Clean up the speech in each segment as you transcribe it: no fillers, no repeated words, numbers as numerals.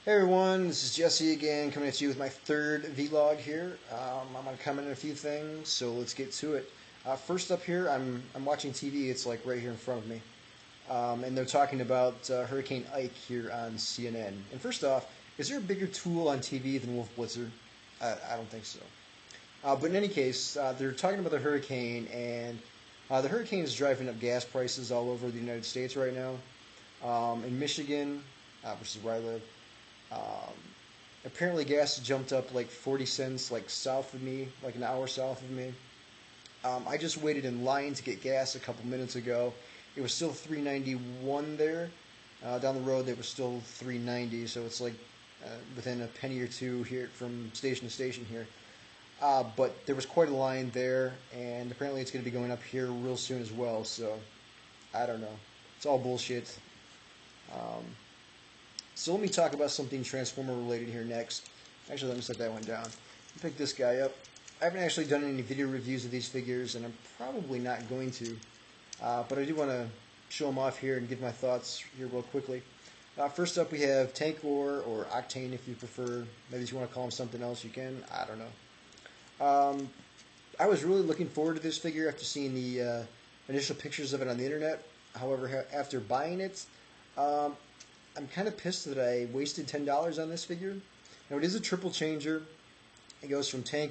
Hey everyone, this is Jesse again, coming at you with my third vlog here. I'm going to comment on a few things, so let's get to it. First up here, I'm watching TV. It's like right here in front of me, and they're talking about Hurricane Ike here on CNN. And first off, is there a bigger tool on TV than Wolf Blitzer? I don't think so. But in any case, they're talking about the hurricane, and the hurricane is driving up gas prices all over the United States right now. In Michigan, which is where I live. Um, Apparently gas jumped up like 40 cents like south of me, like an hour south of me. I just waited in line to get gas a couple minutes ago. It was still 3.91 there. Down the road it was still 3.90, so it's like within a penny or two here from station to station here. But there was quite a line there, and apparently it's going to be going up here real soon as well, so I don't know. It's all bullshit. Um, So let me talk about something Transformer related here next. Actually, let me set that one down. Pick this guy up. I haven't actually done any video reviews of these figures, and I'm probably not going to. But I do want to show them off here and give my thoughts here real quickly. First up, we have Tankor, or Octane if you prefer. Maybe if you want to call him something else, you can. I don't know. I was really looking forward to this figure after seeing the initial pictures of it on the internet. However, after buying it, I'm kind of pissed that I wasted $10 on this figure. Now it is a triple changer. It goes from goes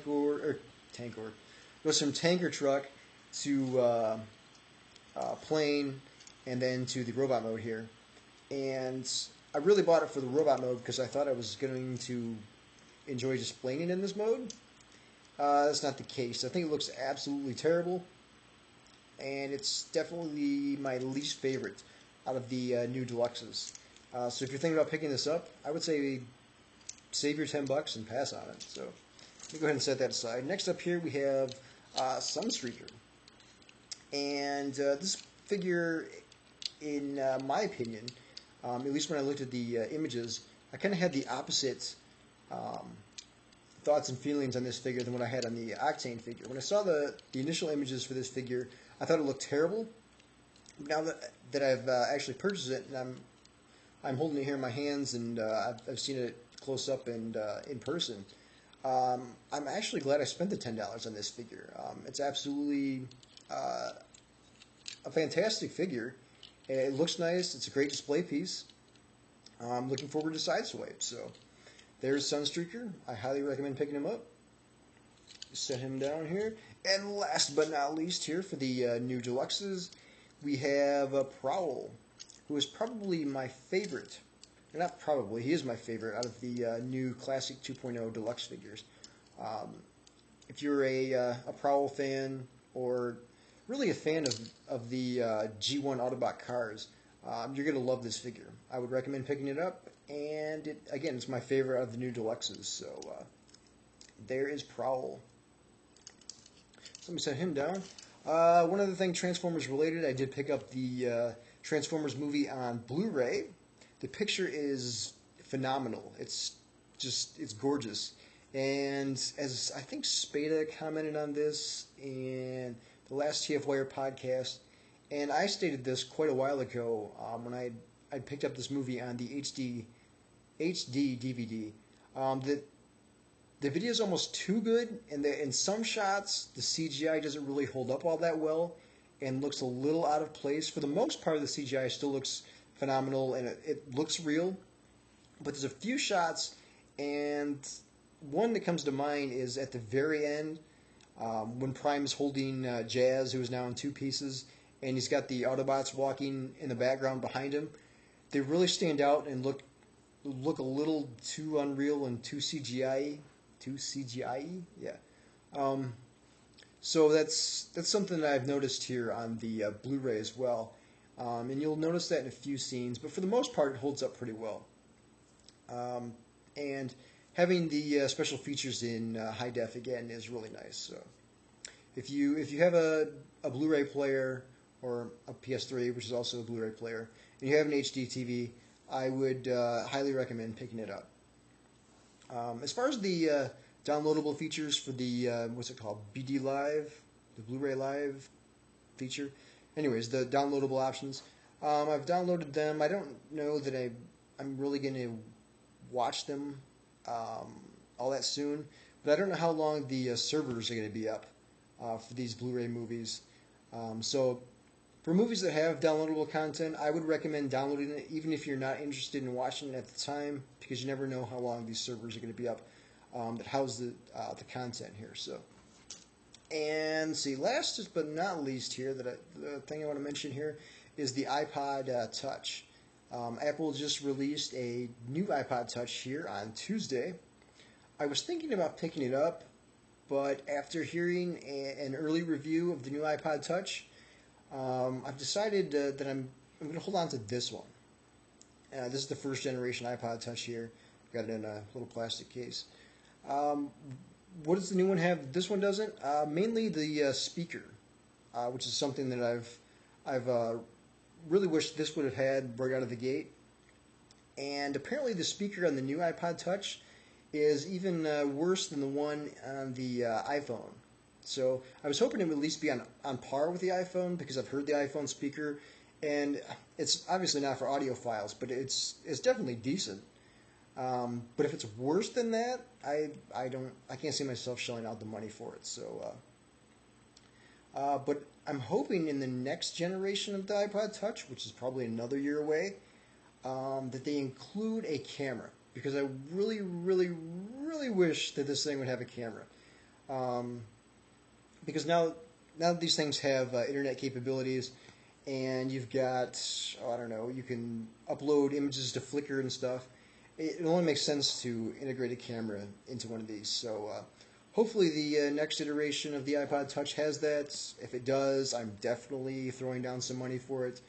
from tanker truck to plane, and then to the robot mode here. And I really bought it for the robot mode because I thought I was going to enjoy just playing it in this mode. That's not the case. I think it looks absolutely terrible, and it's definitely my least favorite out of the new deluxes. So if you're thinking about picking this up, I would say save your $10 and pass on it. So let me go ahead and set that aside. Next up here we have Sunstreaker. And this figure, in my opinion, at least when I looked at the images, I kind of had the opposite thoughts and feelings on this figure than what I had on the Octane figure. When I saw the initial images for this figure, I thought it looked terrible. Now that I've actually purchased it, and I'm holding it here in my hands, and I've seen it close up and in person. I'm actually glad I spent the $10 on this figure. It's absolutely a fantastic figure. It looks nice. It's a great display piece. I'm looking forward to Sideswipe. So there's Sunstreaker. I highly recommend picking him up. Set him down here. And last but not least here for the new deluxes, we have Prowl, who is probably my favorite. Not probably, he is my favorite out of the new Classic 2.0 Deluxe figures. If you're a Prowl fan, or really a fan of the G1 Autobot cars, you're going to love this figure. I would recommend picking it up, and again, it's my favorite of the new Deluxes. So there is Prowl. So let me set him down. One other thing Transformers related, I did pick up the Transformers movie on Blu-ray. The picture is phenomenal. It's gorgeous. And as I think Spada commented on this in the last TF Wire podcast, and I stated this quite a while ago when I picked up this movie on the HD DVD, that the video is almost too good, and in some shots the CGI doesn't really hold up all that well and looks a little out of place. For the most part, the CGI still looks phenomenal, and it looks real. But there's a few shots, and one that comes to mind is at the very end, when Prime is holding Jazz, who is now in two pieces, and he's got the Autobots walking in the background behind him. They really stand out and look a little too unreal and too CGI. Too CGI? Yeah. So that's something that I've noticed here on the Blu-ray as well. And you'll notice that in a few scenes, but for the most part it holds up pretty well. And having the special features in high def again is really nice. So if you have a Blu-ray player, or a PS3, which is also a Blu-ray player, and you have an HD TV, I would highly recommend picking it up. As far as the downloadable features for the what's it called, BD Live, the Blu-ray Live feature. Anyways, the downloadable options. I've downloaded them. I don't know that I'm really going to watch them all that soon. But I don't know how long the servers are going to be up for these Blu-ray movies. So for movies that have downloadable content, I would recommend downloading it, even if you're not interested in watching it at the time, because you never know how long these servers are going to be up that house the content here. So, and see, last but not least here, the thing I want to mention here is the iPod Touch. Apple just released a new iPod Touch here on Tuesday. I was thinking about picking it up, but after hearing an early review of the new iPod Touch, I've decided that I'm going to hold on to this one. This is the first generation iPod Touch here. Got it in a little plastic case. What does the new one have? This one doesn't. Mainly the speaker, which is something that I've really wished this would have had right out of the gate. And apparently the speaker on the new iPod Touch is even worse than the one on the iPhone. So I was hoping it would at least be on par with the iPhone, because I've heard the iPhone speaker, and it's obviously not for audiophiles, but it's definitely decent. But if it's worse than that, I can't see myself shelling out the money for it. So, but I'm hoping in the next generation of the iPod Touch, which is probably another year away, that they include a camera, because I really, really, really wish that this thing would have a camera. Because now that these things have internet capabilities, and you've got, I don't know, you can upload images to Flickr and stuff, it only makes sense to integrate a camera into one of these. So hopefully the next iteration of the iPod Touch has that. If it does, I'm definitely throwing down some money for it.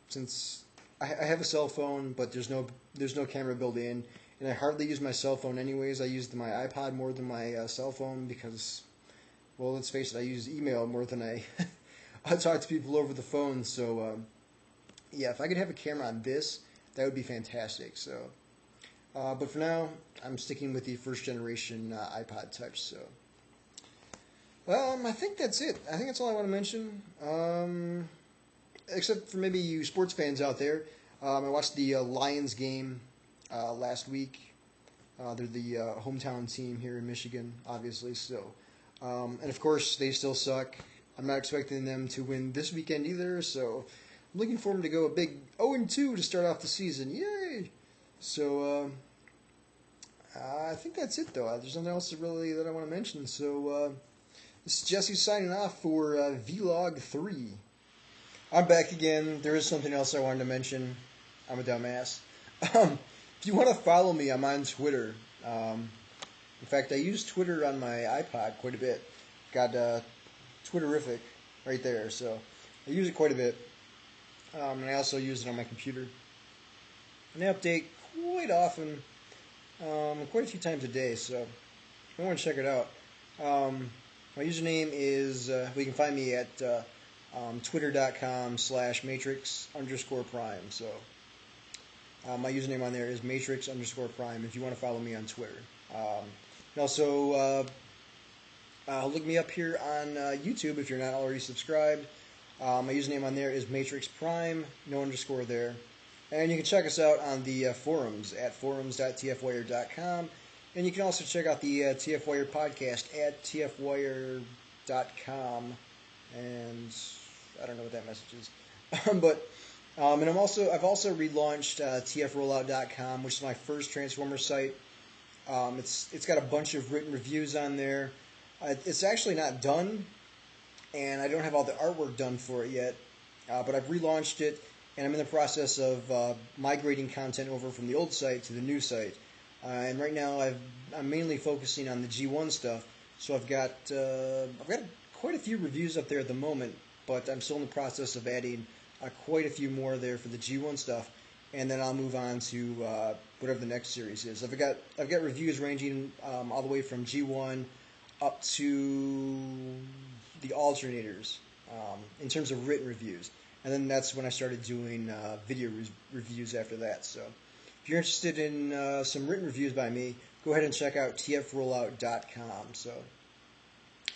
Since I have a cell phone, but there's no camera built in, and I hardly use my cell phone anyways. I use my iPod more than my cell phone because, well, let's face it, I use email more than I talk to people over the phone. So yeah, if I could have a camera on this, that would be fantastic. So, but for now, I'm sticking with the first generation iPod Touch. So, I think that's it. I think that's all I want to mention. Except for maybe you sports fans out there. I watched the Lions game last week. They're the hometown team here in Michigan, obviously. So, and of course, they still suck. I'm not expecting them to win this weekend either. So, I'm looking for them to go a big 0-2 to start off the season. Yay! So, I think that's it, though. There's nothing else that I want to mention. So, this is Jesse signing off for vlog3. I'm back again. There is something else I wanted to mention. I'm a dumbass. If you want to follow me, I'm on Twitter. In fact, I use Twitter on my iPod quite a bit. Got Twitterific right there, so I use it quite a bit. And I also use it on my computer. And I update quite often, quite a few times a day, so if you want to check it out. My username is, you can find me at twitter.com/matrix_prime. So my username on there is matrix_prime if you want to follow me on Twitter. And also look me up here on YouTube if you're not already subscribed. My username on there is matrixprime, no underscore there. And you can check us out on the forums at forums.tfwire.com. And you can also check out the TFWire podcast at tfwire.com. And I don't know what that message is. But and I've also relaunched tfrollout.com, which is my first Transformer site. It's got a bunch of written reviews on there. It's actually not done, and I don't have all the artwork done for it yet. But I've relaunched it, and I'm in the process of migrating content over from the old site to the new site. And right now I'm mainly focusing on the G1 stuff. So I've got quite a few reviews up there at the moment, but I'm still in the process of adding quite a few more there for the G1 stuff, and then I'll move on to whatever the next series is. I've got reviews ranging all the way from G1 up to the alternators in terms of written reviews, and then that's when I started doing video reviews after that. So if you're interested in some written reviews by me, go ahead and check out tfrollout.com. So,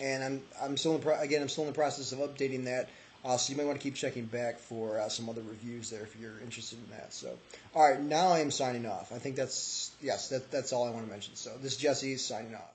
and I'm still in the process of updating that So you might want to keep checking back for some other reviews there if you're interested in that. So, all right, now I am signing off. I think that's all I want to mention. So this is Jesse signing off.